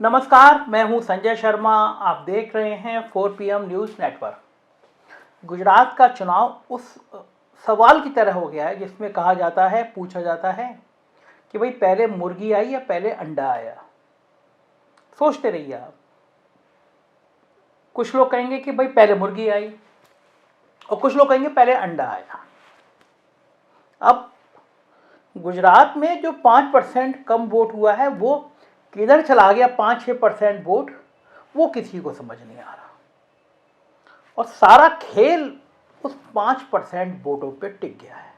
नमस्कार, मैं हूं संजय शर्मा। आप देख रहे हैं 4PM न्यूज़ नेटवर्क। गुजरात का चुनाव उस सवाल की तरह हो गया है जिसमें कहा जाता है, पूछा जाता है कि भाई पहले मुर्गी आई या पहले अंडा आया। सोचते रहिए आप। कुछ लोग कहेंगे कि भाई पहले मुर्गी आई और कुछ लोग कहेंगे पहले अंडा आया। अब गुजरात में जो 5% कम वोट हुआ है वो किधर चला गया, 5-6% वोट, वो किसी को समझ नहीं आ रहा। और सारा खेल उस 5% वोटों पे टिक गया है।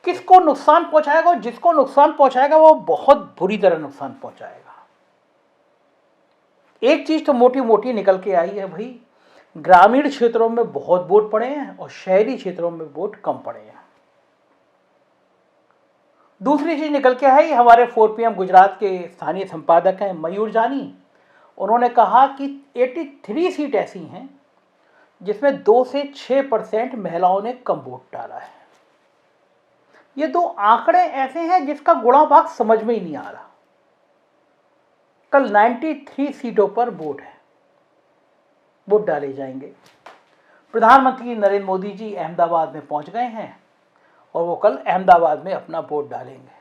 किसको नुकसान पहुंचाएगा? और जिसको नुकसान पहुंचाएगा वो बहुत बुरी तरह नुकसान पहुंचाएगा। एक चीज तो मोटी मोटी निकल के आई है भाई, ग्रामीण क्षेत्रों में बहुत वोट पड़े हैं और शहरी क्षेत्रों में वोट कम पड़े हैं। दूसरी चीज निकल के आई, हमारे 4PM गुजरात के स्थानीय संपादक हैं मयूर जानी। उन्होंने कहा कि 83 सीट ऐसी हैं जिसमें 2 से 6% महिलाओं ने कम वोट डाला है। ये दो आंकड़े ऐसे हैं जिसका गुणा भाग समझ में ही नहीं आ रहा। कल 93 सीटों पर वोट डाले जाएंगे। प्रधानमंत्री नरेंद्र मोदी जी अहमदाबाद में पहुंच गए हैं और वो कल अहमदाबाद में अपना वोट डालेंगे।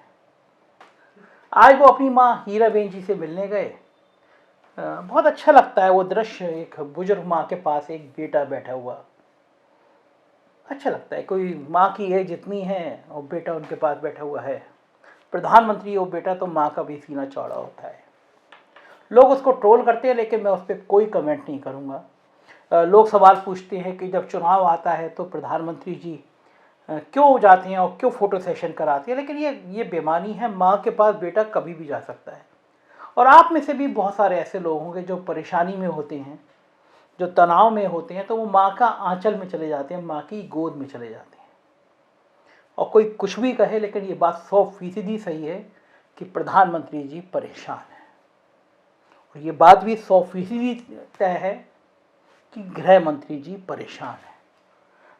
आज वो अपनी मां हीराबेन जी से मिलने गए। बहुत अच्छा लगता है वो दृश्य, एक बुजुर्ग माँ के पास एक बेटा बैठा हुआ। अच्छा लगता है, कोई माँ की एज जितनी है और बेटा उनके पास बैठा हुआ है। प्रधानमंत्री हो बेटा तो माँ का भी सीना चौड़ा होता है। लोग उसको ट्रोल करते हैं लेकिन मैं उस पर कोई कमेंट नहीं करूँगा। लोग सवाल पूछते हैं कि जब चुनाव आता है तो प्रधानमंत्री जी क्यों जाते हैं और क्यों फोटो सेशन कराते हैं, लेकिन ये बेमानी है। माँ के पास बेटा कभी भी जा सकता है। और आप में से भी बहुत सारे ऐसे लोग होंगे जो परेशानी में होते हैं, जो तनाव में होते हैं, तो वो माँ का आंचल में चले जाते हैं, माँ की गोद में चले जाते हैं। और कोई कुछ भी कहे लेकिन ये बात 100% सही है कि प्रधानमंत्री जी परेशान हैं। और ये बात भी 100% तय है कि गृह मंत्री जी परेशान हैं।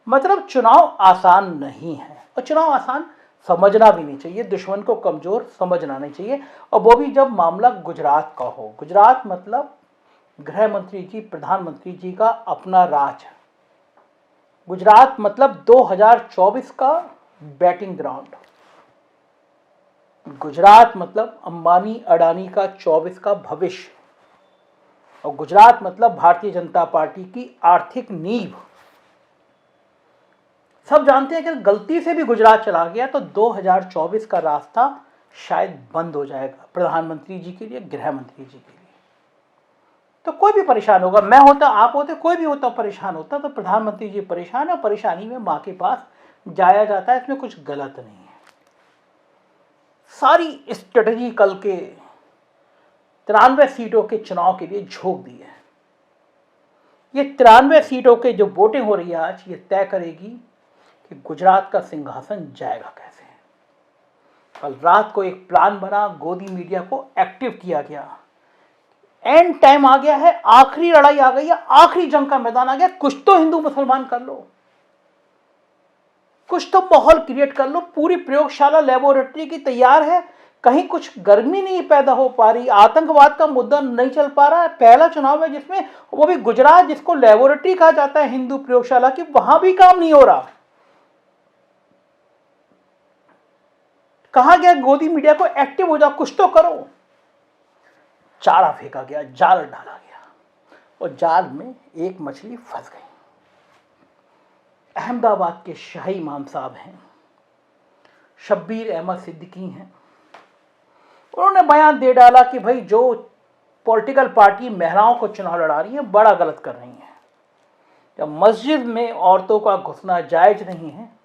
मतलब चुनाव आसान नहीं है और चुनाव आसान समझना भी नहीं चाहिए। दुश्मन को कमजोर समझना नहीं चाहिए, और वो भी जब मामला गुजरात का हो। गुजरात मतलब गृह मंत्री जी, प्रधानमंत्री जी का अपना राज। गुजरात मतलब 2024 का बैटिंग ग्राउंड। गुजरात मतलब अंबानी अडानी का 24 का भविष्य। और गुजरात मतलब भारतीय जनता पार्टी की आर्थिक नींव। सब जानते हैं कि गलती से भी गुजरात चला गया तो 2024 का रास्ता शायद बंद हो जाएगा प्रधानमंत्री जी के लिए, गृह मंत्री जी के लिए। तो कोई भी परेशान होगा, मैं होता, आप होते, कोई भी होता परेशान होता। तो प्रधानमंत्री जी परेशान है, परेशानी में मां के पास जाया जाता है, इसमें कुछ गलत नहीं है। सारी स्ट्रेटजी कल के 93 सीटों के चुनाव के लिए झोंक दी है। ये 93 सीटों के जो वोटिंग हो रही है आज, ये तय करेगी कि गुजरात का सिंहासन जाएगा कैसे। कल रात को एक प्लान बना, गोदी मीडिया को एक्टिव किया गया। एंड टाइम आ गया है, आखिरी लड़ाई आ गई है, आखिरी जंग का मैदान आ गया। कुछ तो हिंदू मुसलमान कर लो, कुछ तो माहौल क्रिएट कर लो। पूरी प्रयोगशाला लेबोरेटरी की तैयार है, कहीं कुछ गर्मी नहीं पैदा हो पा रही, आतंकवाद का मुद्दा नहीं चल पा रहा है। पहला चुनाव है जिसमें, वो भी गुजरात जिसको लेबोरेटरी कहा जाता है हिंदू प्रयोगशाला की, वहां भी काम नहीं हो रहा। कहा गया गोदी मीडिया को एक्टिव हो जाओ, कुछ तो करो। चारा फेंका गया, जाल डाला गया और जाल में एक मछली फंस गई। अहमदाबाद के शाही इमाम साहब हैं, शब्बीर अहमद सिद्दीकी हैं। उन्होंने बयान दे डाला कि भाई जो पॉलिटिकल पार्टी महिलाओं को चुनाव लड़ा रही है बड़ा गलत कर रही है। जब मस्जिद में औरतों का घुसना जायज नहीं है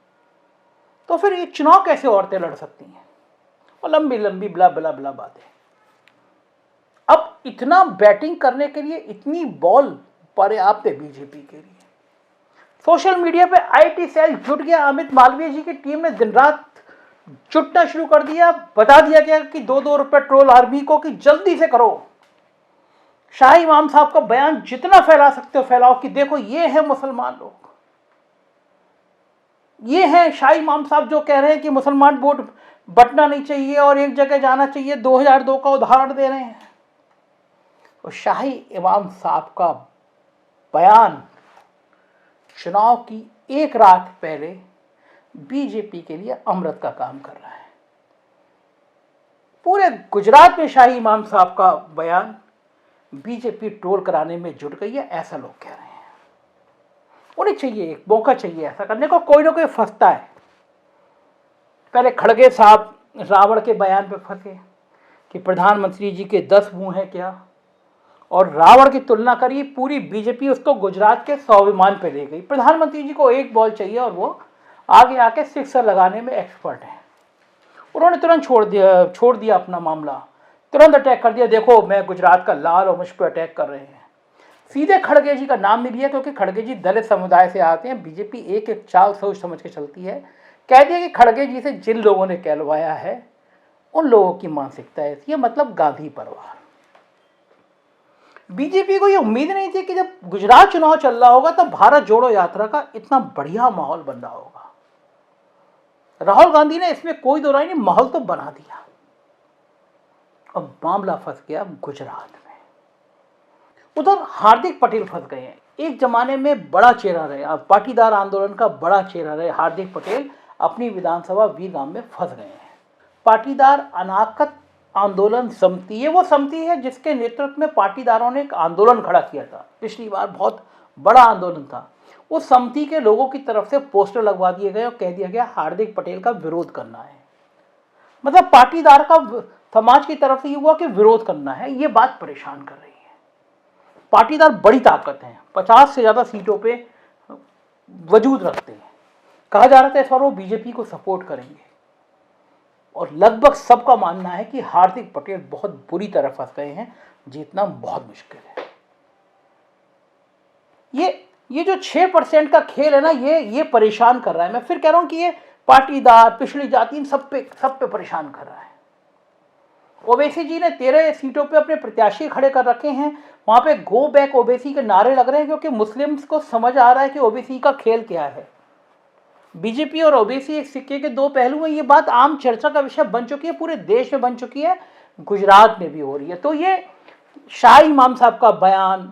तो फिर ये चुनाव कैसे औरतें लड़ सकती हैं? और लंबी लंबी ब्ला ब्ला ब्ला बातें। अब इतना बैटिंग करने के लिए इतनी बॉल पर्याप्त है बीजेपी के लिए। सोशल मीडिया पे आईटी सेल जुट गया। अमित मालवीय जी की टीम ने दिन रात जुटना शुरू कर दिया। बता दिया गया कि 2-2 रुपए ट्रोल आर्मी को कि जल्दी से करो। शाही इमाम साहब का बयान जितना फैला सकते हो फैलाओ कि देखो ये है मुसलमान लोग। ये हैं शाही इमाम साहब जो कह रहे हैं कि मुसलमान वोट बंटना नहीं चाहिए और एक जगह जाना चाहिए, 2002 का उदाहरण दे रहे हैं। तो शाही इमाम साहब का बयान चुनाव की एक रात पहले बीजेपी के लिए अमृत का काम कर रहा है। पूरे गुजरात में शाही इमाम साहब का बयान बीजेपी ट्रोल कराने में जुट गई है, ऐसा लोग कह रहे हैं। उन्हें चाहिए, एक मौका चाहिए ऐसा करने को, कोई ना कोई फंसता है। पहले खड़गे साहब रावण के बयान पे फंसे कि प्रधानमंत्री जी के 10 मुंह है क्या, और रावण की तुलना करी, पूरी बीजेपी उसको गुजरात के स्वाभिमान पे ले गई। प्रधानमंत्री जी को एक बॉल चाहिए और वो आगे आके सिक्सर लगाने में एक्सपर्ट हैं। उन्होंने तुरंत छोड़ दिया अपना मामला, तुरंत अटैक कर दिया, देखो मैं गुजरात का लाल और मुझ पर अटैक कर रहे हैं। सीधे खड़गे जी का नाम नहीं लिया, क्योंकि खड़गे जी दलित समुदाय से आते हैं। बीजेपी एक एक चाल सोच समझ के चलती है। कह दिया कि खड़गे जी से जिन लोगों ने कहलवाया है उन लोगों की मानसिकता है, ये मतलब गांधी परिवार। बीजेपी को ये उम्मीद नहीं थी कि जब गुजरात चुनाव चल रहा होगा तब भारत जोड़ो यात्रा का इतना बढ़िया माहौल बन रहा होगा। राहुल गांधी ने इसमें कोई दो राय नहीं, माहौल तो बना दिया। अब मामला फंस गया गुजरात में। उधर हार्दिक पटेल फंस गए हैं। एक जमाने में बड़ा चेहरा रहे, अब पाटीदार आंदोलन का बड़ा चेहरा रहे हार्दिक पटेल, अपनी विधानसभा वीरगाम में फंस गए हैं। पाटीदार अनाकत आंदोलन समिति, ये वो समिति है जिसके नेतृत्व में पाटीदारों ने एक आंदोलन खड़ा किया था। पिछली बार बहुत बड़ा आंदोलन था। उस समिति के लोगों की तरफ से पोस्टर लगवा दिए गए और कह दिया गया हार्दिक पटेल का विरोध करना है। मतलब पाटीदार का समाज की तरफ से ये हुआ कि विरोध करना है। ये बात परेशान कर रही है। पाटीदार बड़ी ताकत है, 50 से ज्यादा सीटों पे वजूद रखते हैं। कहा जा रहा था इस बार वो बीजेपी को सपोर्ट करेंगे, और लगभग सबका मानना है कि हार्दिक पटेल बहुत बुरी तरह फंस गए हैं, जीतना बहुत मुश्किल है। ये जो 6% का खेल है ना, ये परेशान कर रहा है। मैं फिर कह रहा हूं कि ये पाटीदार, पिछड़ी जाति, इन सब पे परेशान कर रहा है। ओवैसी जी ने 13 सीटों पे अपने प्रत्याशी खड़े कर रखे हैं। वहां पे गो बैक ओवैसी के नारे लग रहे हैं, क्योंकि मुस्लिम्स को समझ आ रहा है कि ओवैसी का खेल क्या है। बीजेपी और ओवैसी एक सिक्के के दो पहलू हैं। ये बात आम चर्चा का विषय बन चुकी है, पूरे देश में बन चुकी है, गुजरात में भी हो रही है। तो ये शाही इमाम साहब का बयान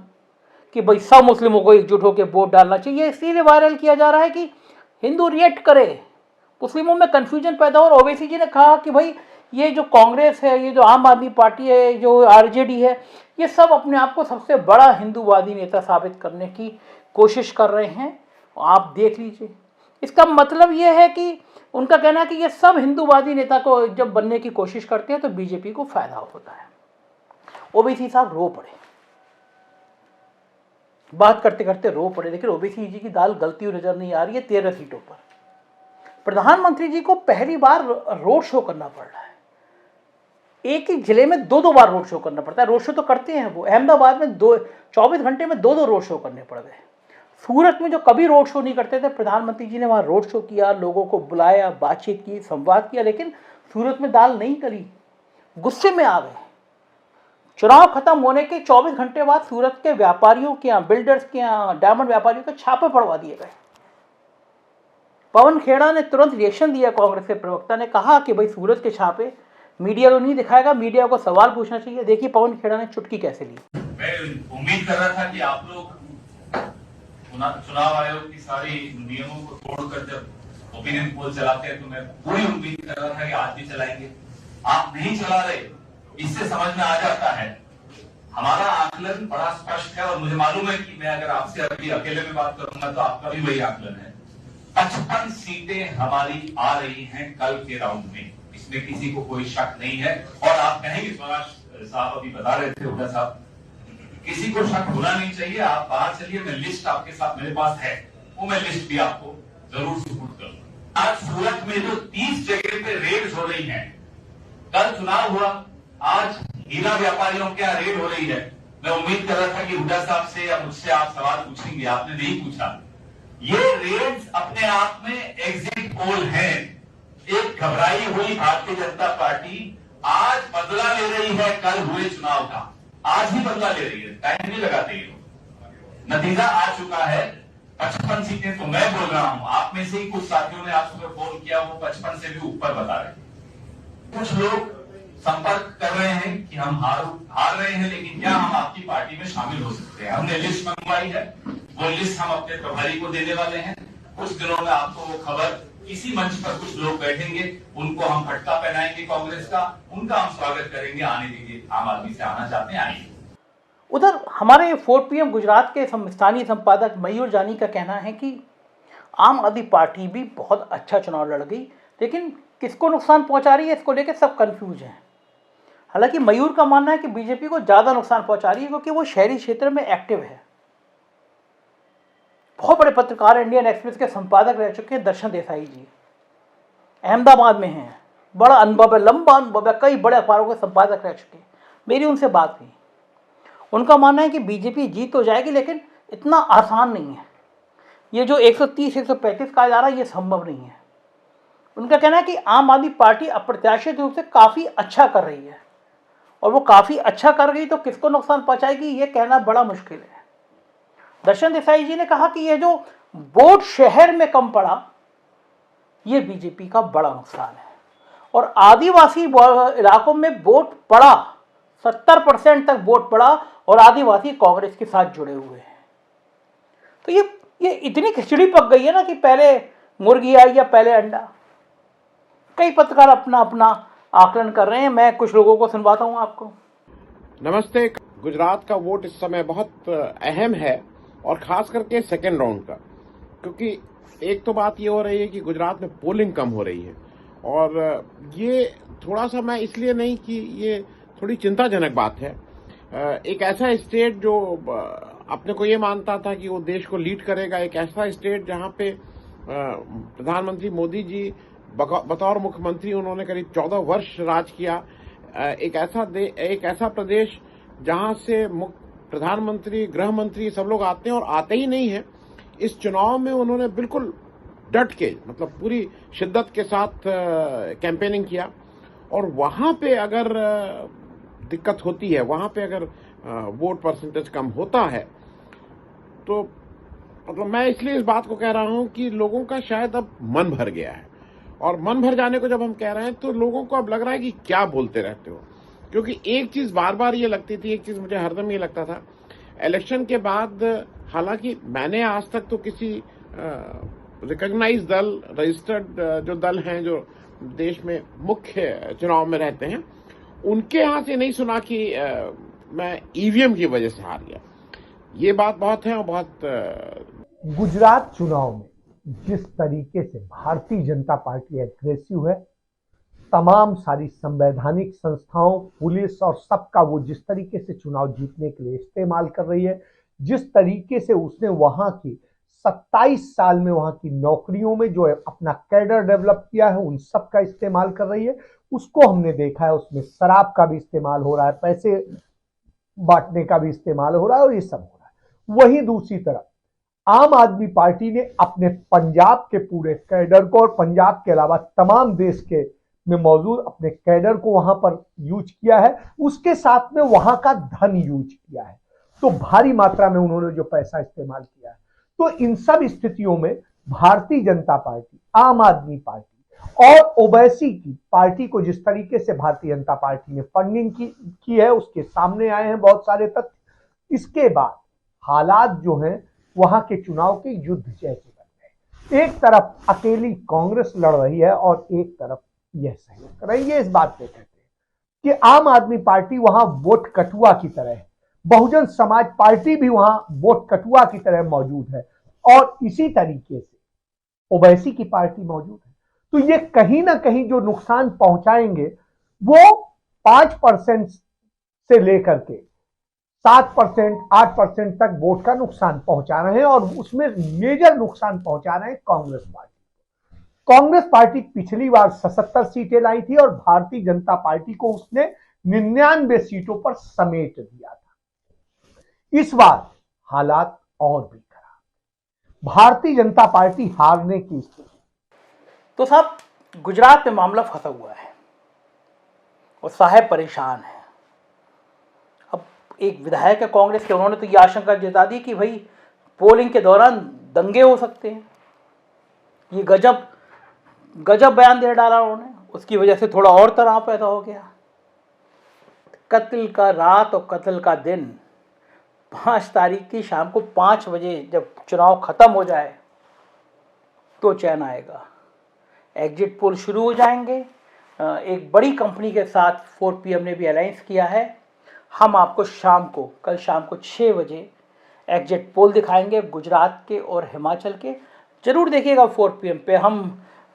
कि भाई सब मुस्लिमों को एकजुट होकर वोट डालना चाहिए, इसीलिए वायरल किया जा रहा है कि हिंदू रिएक्ट करे, मुस्लिमों में कंफ्यूजन पैदा हो। और ओवैसी जी ने कहा कि भाई ये जो कांग्रेस है, ये जो आम आदमी पार्टी है, जो आरजेडी है, ये सब अपने आप को सबसे बड़ा हिंदूवादी नेता साबित करने की कोशिश कर रहे हैं। आप देख लीजिए, इसका मतलब ये है कि उनका कहना है कि ये सब हिंदूवादी नेता को जब बनने की कोशिश करते हैं तो बीजेपी को फायदा होता है। ओवैसी साहब रो पड़े, बात करते करते रो पड़े। लेकिन ओवैसी जी की दाल गलती हुई नजर नहीं आ रही है। 13 सीटों पर प्रधानमंत्री जी को पहली बार रोड शो करना पड़ रहा है। एक ही जिले में दो बार रोड शो करना पड़ता है। रोड शो तो करते हैं वो, अहमदाबाद में 24 घंटे में दो रोड शो करने पड़ गए। सूरत में जो कभी रोड शो नहीं करते थे, प्रधानमंत्री जी ने वहां रोड शो किया, लोगों को बुलाया, बातचीत की, संवाद किया। लेकिन सूरत में दाल नहीं गली, गुस्से में आ गए। चुनाव खत्म होने के 24 घंटे बाद सूरत के व्यापारियों के यहाँ, बिल्डर्स के यहाँ, डायमंड व्यापारियों के छापे पड़वा दिए गए। पवन खेड़ा ने तुरंत रिएक्शन दिया। कांग्रेस के प्रवक्ता ने कहा कि भाई सूरत के छापे मीडिया तो नहीं दिखाएगा, मीडिया को सवाल पूछना चाहिए। देखिए पवन खेड़ा ने चुटकी कैसे ली। मैं उम्मीद कर रहा था कि आप लोग चुनाव आयोग की सारी नियमों को तोड़कर जब ओपिनियन पोल चलाते हैं, तो मैं पूरी उम्मीद कर रहा था कि आज भी चलाएंगे। आप नहीं चला रहे, इससे समझ में आ जाता है हमारा आकलन बड़ा स्पष्ट है। और मुझे मालूम है कि मैं अगर आपसे अभी अकेले में बात करूंगा तो आपका भी वही आकलन है। 55 सीटें हमारी आ रही हैं कल के राउंड में, इसमें किसी को कोई शक नहीं है। और आप कहेंगे, स्वराज साहब अभी बता रहे थे, हुड्डा साहब, किसी को शक होना नहीं चाहिए। आप बाहर चलिए, मैं लिस्ट आपके साथ मेरे पास है, वो मैं लिस्ट भी आपको जरूर सुपुर्द करूंगा। आज सूरत में जो 30 जगह पे रेड हो रही है, कल चुनाव हुआ, आज हीरा व्यापारियों के यहाँ रेड हो रही है। मैं उम्मीद कर रहा था कि हुड्डा साहब से या मुझसे आप सवाल पूछेंगे, आपने नहीं पूछा। ये रेड्स अपने आप में एग्जिट पोल है। एक घबराई हुई भारतीय जनता पार्टी आज बदला ले रही है कल हुए चुनाव का, आज ही बदला ले रही है, टाइम नहीं लगाते ये लोग। नतीजा आ चुका है। 55 सीटें तो मैं बोल रहा हूं, आप में से ही कुछ साथियों ने आज सुबह फोन किया, वो 55 से भी ऊपर बता रहे हैं। कुछ लोग संपर्क कर रहे हैं कि हम हार रहे हैं, लेकिन क्या हम आपकी पार्टी में शामिल हो सकते हैं। हमने लिस्ट मंगवाई है, वो लिस्ट हम अपने प्रभारी को देने वाले हैं। कुछ दिनों में आपको वो खबर, इसी मंच पर कुछ लोग बैठेंगे, उनको हम फटका पहनाएंगे कांग्रेस का, उनका हम स्वागत करेंगे। आने दीजिए, आम आदमी से आना चाहते हैं आइए। उधर हमारे 4PM गुजरात के स्थानीय संपादक मयूर जानी का कहना है कि आम आदमी पार्टी भी बहुत अच्छा चुनाव लड़ गई, लेकिन किसको नुकसान पहुंचा रही है इसको लेकर सब कंफ्यूज हैं। हालांकि मयूर का मानना है कि बीजेपी को ज़्यादा नुकसान पहुंचा रही है क्योंकि वो शहरी क्षेत्र में एक्टिव है। बहुत बड़े पत्रकार इंडियन एक्सप्रेस के संपादक रह चुके हैं दर्शन देसाई जी, अहमदाबाद में हैं, बड़ा अनुभव है, लंबा अनुभव है, कई बड़े अखबारों के संपादक रह चुके हैं। मेरी उनसे बात हुई, उनका मानना है कि बीजेपी जीत तो जाएगी लेकिन इतना आसान नहीं है। ये जो 130-135 कहा जा रहा है ये संभव नहीं है। उनका कहना है कि आम आदमी पार्टी अप्रत्याशित रूप से काफ़ी अच्छा कर रही है, और वो काफ़ी अच्छा कर गई तो किसको नुकसान पहुंचाएगी ये कहना बड़ा मुश्किल है। दर्शन देसाई जी ने कहा कि ये जो वोट शहर में कम पड़ा ये बीजेपी का बड़ा नुकसान है, और आदिवासी इलाकों में वोट पड़ा, 70% तक वोट पड़ा, और आदिवासी कांग्रेस के साथ जुड़े हुए हैं। तो ये इतनी खिचड़ी पक गई है ना कि पहले मुर्गी आई या पहले अंडा। कई पत्रकार अपना अपना आकलन कर रहे हैं, मैं कुछ लोगों को सुनवाता हूं आपको। नमस्ते। गुजरात का वोट इस समय बहुत अहम है, और खास करके सेकेंड राउंड का, क्योंकि एक तो बात ये हो रही है कि गुजरात में पोलिंग कम हो रही है, और ये थोड़ा सा, मैं इसलिए नहीं कि ये थोड़ी चिंताजनक बात है। एक ऐसा स्टेट जो अपने को ये मानता था कि वो देश को लीड करेगा, एक ऐसा स्टेट जहां पे प्रधानमंत्री मोदी जी बतौर मुख्यमंत्री उन्होंने करीब 14 वर्ष राज किया, एक ऐसा प्रदेश जहां से प्रधानमंत्री, गृह मंत्री सब लोग आते हैं, और आते ही नहीं है। इस चुनाव में उन्होंने बिल्कुल डट के, मतलब पूरी शिद्दत के साथ कैंपेनिंग किया, और वहां पे अगर दिक्कत होती है, वहां पे अगर वोट परसेंटेज कम होता है, तो मतलब मैं इसलिए इस बात को कह रहा हूं कि लोगों का शायद अब मन भर गया है, और मन भर जाने को जब हम कह रहे हैं तो लोगों को अब लग रहा है कि क्या बोलते रहते हो। क्योंकि एक चीज बार बार ये लगती थी, एक चीज मुझे हरदम ये लगता था इलेक्शन के बाद, हालांकि मैंने आज तक तो किसी रिकॉग्नाइज दल, रजिस्टर्ड जो दल हैं जो देश में मुख्य चुनाव में रहते हैं, उनके यहां से नहीं सुना कि मैं ईवीएम की वजह से हार गया। ये बात बहुत है, और बहुत गुजरात चुनाव में जिस तरीके से भारतीय जनता पार्टी एग्रेसिव है, तमाम सारी संवैधानिक संस्थाओं, पुलिस और सबका वो जिस तरीके से चुनाव जीतने के लिए इस्तेमाल कर रही है, जिस तरीके से उसने वहां की 27 साल में वहां की नौकरियों में जो अपना कैडर डेवलप किया है उन सब का इस्तेमाल कर रही है, उसको हमने देखा है। उसमें शराब का भी इस्तेमाल हो रहा है, पैसे बांटने का भी इस्तेमाल हो रहा है, और ये सब हो रहा है। वहीं दूसरी तरफ आम आदमी पार्टी ने अपने पंजाब के पूरे कैडर को, और पंजाब के अलावा तमाम देश के में मौजूद अपने कैडर को वहां पर यूज किया है, उसके साथ में वहां का धन यूज किया है। तो भारी मात्रा में उन्होंने जो पैसा इस्तेमाल किया है, तो इन सब स्थितियों में भारतीय जनता पार्टी, आम आदमी पार्टी और ओवैसी की पार्टी को जिस तरीके से भारतीय जनता पार्टी ने फंडिंग की है, उसके सामने आए हैं बहुत सारे तथ्य। इसके बाद हालात जो हैं वहां के चुनाव के युद्ध जैसे बन गए। एक तरफ अकेली कांग्रेस लड़ रही है, और एक तरफ यह सहयोग कर रही है। इस बात पे कहते हैं कि आम आदमी पार्टी वहां वोट कटुआ की तरह है, बहुजन समाज पार्टी भी वहां वोट कटुआ की तरह मौजूद है, और इसी तरीके से ओवैसी की पार्टी मौजूद है। तो ये कहीं ना कहीं जो नुकसान पहुंचाएंगे वो 5% से लेकर के 7%, 8% तक वोट का नुकसान पहुंचा रहे हैं, और उसमें मेजर नुकसान पहुंचा रहे हैं कांग्रेस पार्टी। कांग्रेस पार्टी पिछली बार 77 सीटें लाई थी, और भारतीय जनता पार्टी को उसने 99 सीटों पर समेट दिया था। इस बार हालात और भी खराब, भारतीय जनता पार्टी हारने की स्थिति। तो साहब, गुजरात में मामला फंसा हुआ है और साहब परेशान है। अब एक विधायक है कांग्रेस के, उन्होंने तो ये आशंका जता दी कि भाई पोलिंग के दौरान दंगे हो सकते हैं। ये गजब गजब बयान दे डाला उन्होंने, उसकी वजह से थोड़ा और तनाव पैदा हो गया। कत्ल का रात और कत्ल का दिन 5 तारीख की शाम को 5 बजे जब चुनाव ख़त्म हो जाए तो चैन आएगा। एग्जिट पोल शुरू हो जाएंगे। एक बड़ी कंपनी के साथ 4 PM ने भी अलायंस किया है। हम आपको कल शाम को 6 बजे एग्जिट पोल दिखाएंगे गुजरात के और हिमाचल के। जरूर देखिएगा 4 PM पे। हम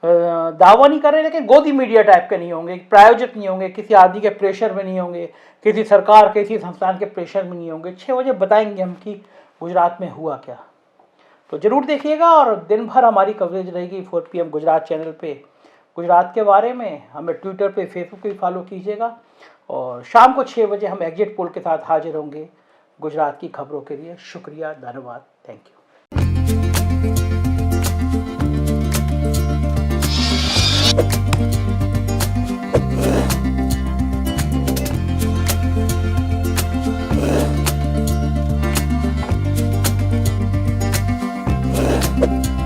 दावा नहीं कर रहे, लेकिन गोदी मीडिया टाइप के नहीं होंगे, प्रायोजक नहीं होंगे, किसी आदमी के प्रेशर में नहीं होंगे, किसी सरकार किसी संस्थान के प्रेशर में नहीं होंगे। 6 बजे बताएंगे हम कि गुजरात में हुआ क्या। तो ज़रूर देखिएगा और दिन भर हमारी कवरेज रहेगी 4 PM गुजरात चैनल पे गुजरात के बारे में। हमें ट्विटर पे, फेसबुक पे फॉलो कीजिएगा और शाम को 6 बजे हम एग्जिट पोल के साथ हाजिर होंगे गुजरात की खबरों के लिए। शुक्रिया, धन्यवाद, थैंक यू। Thank you.